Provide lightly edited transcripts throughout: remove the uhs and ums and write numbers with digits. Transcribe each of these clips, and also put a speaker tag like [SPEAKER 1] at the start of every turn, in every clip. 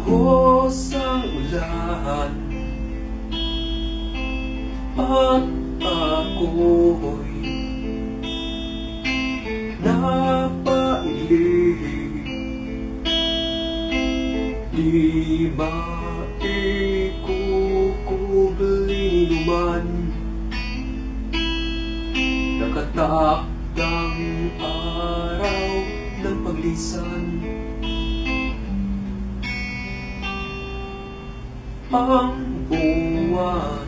[SPEAKER 1] Bumuhos ang ulan at ako'y napailip. Di maikukubli naman nakatakdang araw ng paglisan. Ang buwan,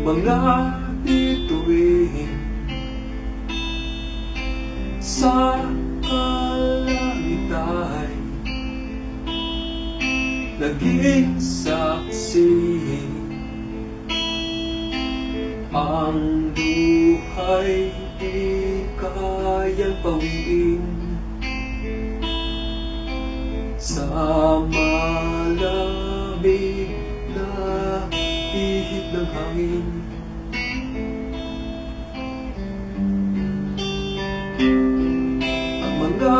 [SPEAKER 1] mga bituin sa kalangit ay naging saksi. Ang buhay di kayang pawiin sa malamig na ihip ng hangin. Ang mga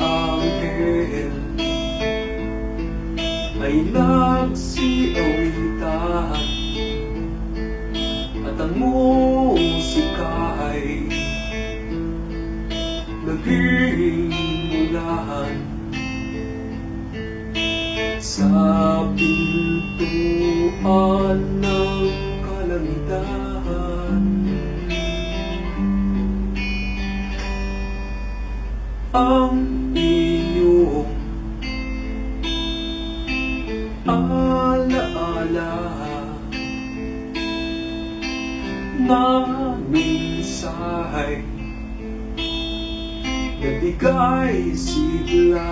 [SPEAKER 1] anghel ay nagsiawitan at ang musika ay naghimulan sa pintuan ng kalangitan. Ang iyong alaala na minsay nabigay sigla.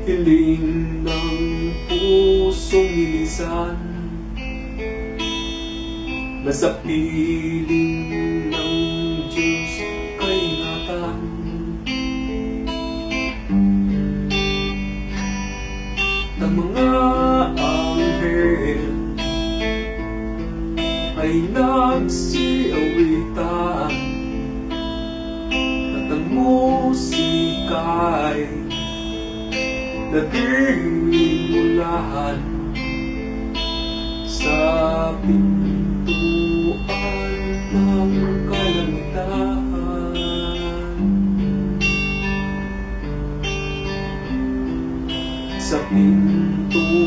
[SPEAKER 1] Hiling ng pusong nilisan na sa piling ng Diyos kay ingatan. Ang mga anghel ay nagsiawitan at ang musika ay naghimulan sa pintuan ng kalangitan. Sa pintuan